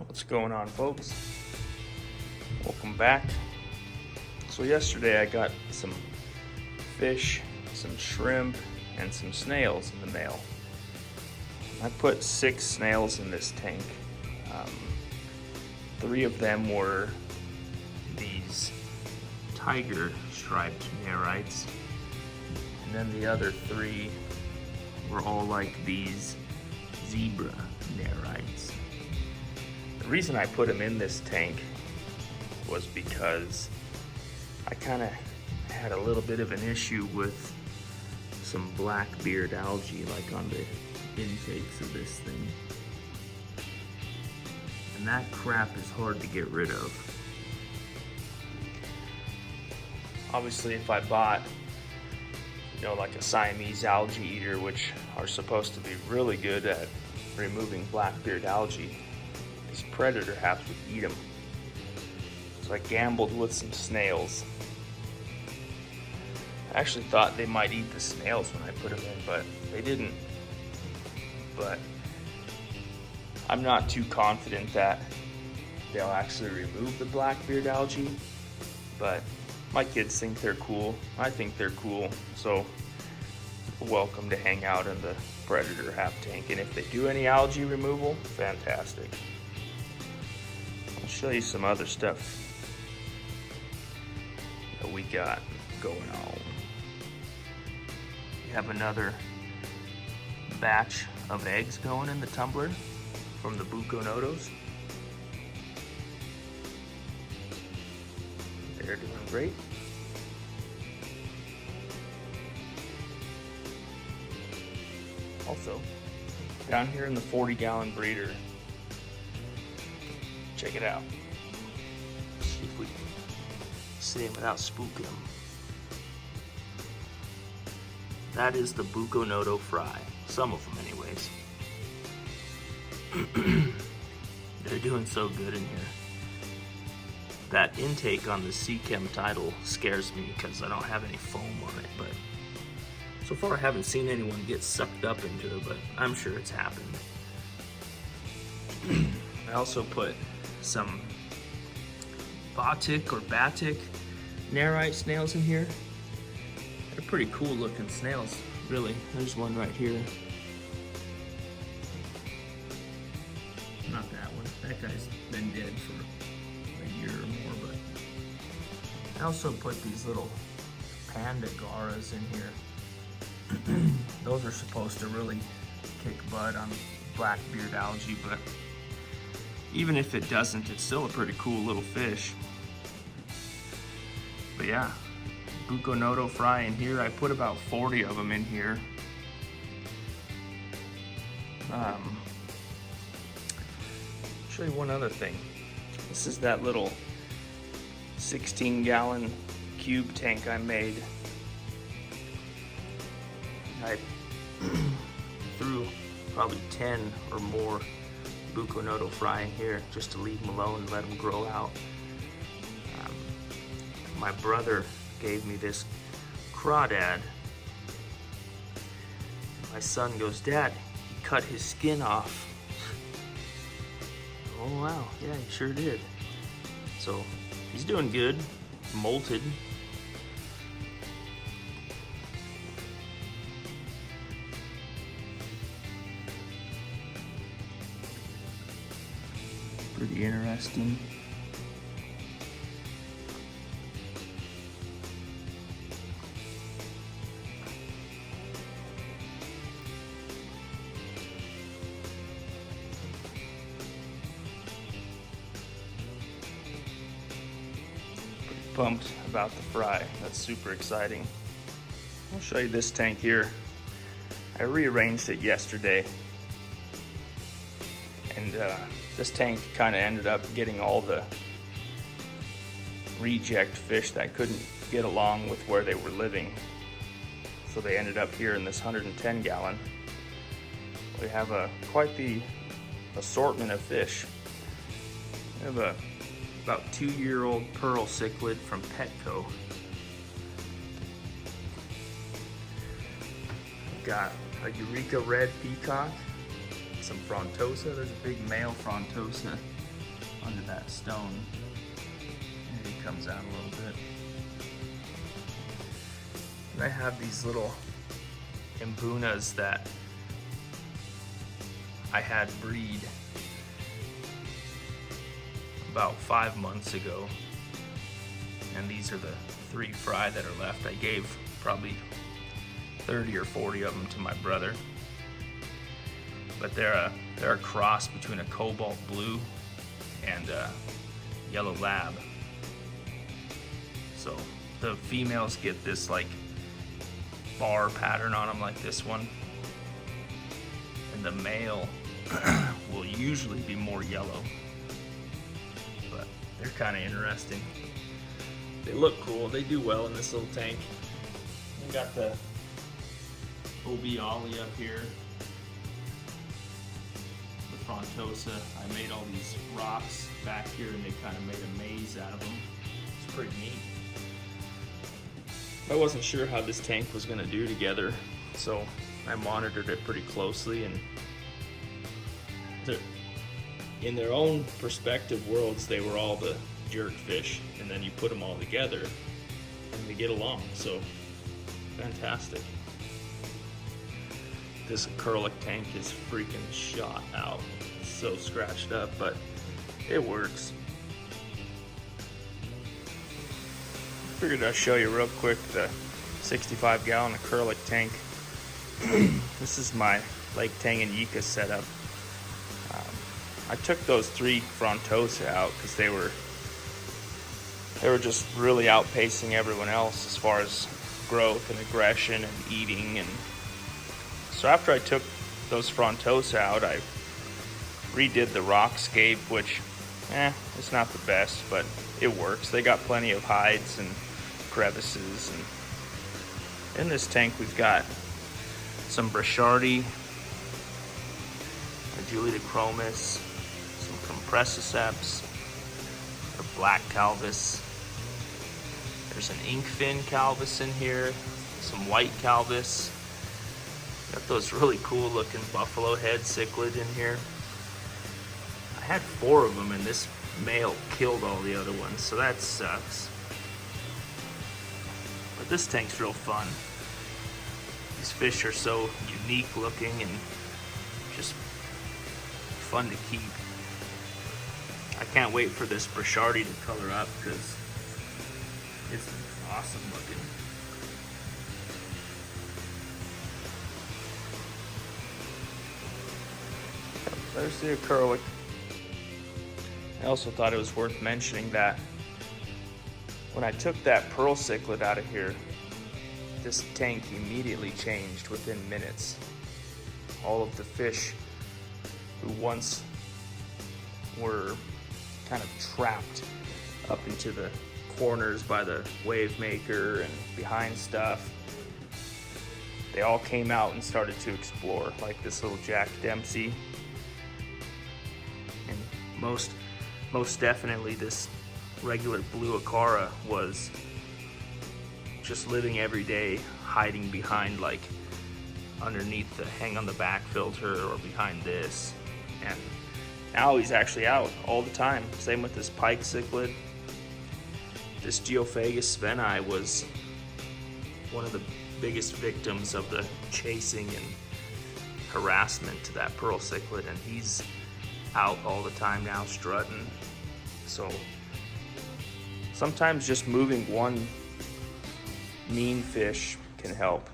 What's going on, folks? Welcome back. So yesterday I got some fish, some shrimp, and some snails in the mail. I put 6 snails in this tank. 3 of them were these tiger striped nerites, and then the other 3 were all like these zebra nerites. The reason I put them in this tank was because I kind of had a little bit of an issue with some blackbeard algae like on the intakes of this thing. And that crap is hard to get rid of. Obviously, if I bought, like a Siamese algae eater, which are supposed to be really good at removing blackbeard algae, these predator haps would eat them. So I gambled with some snails. I actually thought they might eat the snails when I put them in, but they didn't. But I'm not too confident that they'll actually remove the blackbeard algae, but my kids think they're cool. I think they're cool, so welcome to hang out in the predator hap tank. And if they do any algae removal, fantastic. I'll show you some other stuff that we got going on. We have another batch of eggs going in the tumbler from the buconodos. They're doing great. Also, down here in the 40-gallon breeder, check it out. See if we can see him without spooking him. That is the buconodo fry. Some of them anyways. They're doing so good in here. That intake on the Seachem title scares me because I don't have any foam on it, but so far I haven't seen anyone get sucked up into it, but I'm sure it's happened. I also put some Batik or Batik nerite snails in here. They're pretty cool looking snails, really. There's one right here. Not that one. That guy's been dead for a year or more, but I also put these little panda garas in here. Those are supposed to really kick butt on blackbeard algae, but even if it doesn't, it's still a pretty cool little fish. But yeah, buconodo fry in here. I put about 40 of them in here. Show you one other thing. This is that little 16-gallon cube tank I made. I threw probably 10 or more buconodo fry in here just to leave them alone and let them grow out. My brother gave me this crawdad. My son goes, "Dad, he cut his skin off." Oh wow, yeah, he sure did. So he's doing good, molted. Pretty interesting. Pumped about the fry. That's super exciting. I'll show you this tank here. I rearranged it yesterday, and this tank kind of ended up getting all the reject fish that couldn't get along with where they were living. So they ended up here in this 110-gallon. We have quite the assortment of fish. We have about 2-year-old pearl cichlid from Petco. We've got a Eureka red peacock, some frontosa. There's a big male frontosa under that stone. And he comes out a little bit. And I have these little imbunas that I had breed about 5 months ago. And these are the 3 fry that are left. I gave probably 30 or 40 of them to my brother. But they're a cross between a cobalt blue and a yellow lab. So the females get this like bar pattern on them like this one. And the male will usually be more yellow. But they're kind of interesting. They look cool. They do well in this little tank. We got the OB Ollie up here. The Frontosa. I made all these rocks back here and they kind of made a maze out of them. It's pretty neat. I wasn't sure how this tank was going to do together, so I monitored it pretty closely, and in their own perspective worlds, they were all the jerk fish, and then you put them all together and they get along. So fantastic. This acrylic tank is freaking shot out. It's so scratched up, but it works. Figured I'd show you real quick the 65-gallon acrylic tank. This is my Lake Tanganyika setup. I took those 3 Frontosa out because they were just really outpacing everyone else as far as growth and aggression and eating. And so after I took those Frontosa out, I redid the rockscape, which it's not the best, but it works. They got plenty of hides and crevices. And in this tank we've got some Brichardi, a Juliochromis, some Compressiceps, a black Calvis. There's an inkfin Calvis in here, some white Calvis. Got those really cool looking buffalo head cichlid in here. I had 4 of them and this male killed all the other ones, so that sucks. But this tank's real fun. These fish are so unique looking and just fun to keep. I can't wait for this Brichardi to color up because it's awesome looking. There's the acrylic. I also thought it was worth mentioning that when I took that pearl cichlid out of here, this tank immediately changed within minutes. All of the fish who once were kind of trapped up into the corners by the wave maker and behind stuff, they all came out and started to explore, like this little Jack Dempsey. And most definitely this regular blue Acara was just living every day, hiding behind, like underneath the hang on the back filter or behind this. And now he's actually out all the time. Same with this pike cichlid. This Geophagus sveni was one of the biggest victims of the chasing and harassment to that pearl cichlid, and he's out all the time now strutting. So sometimes just moving one mean fish can help.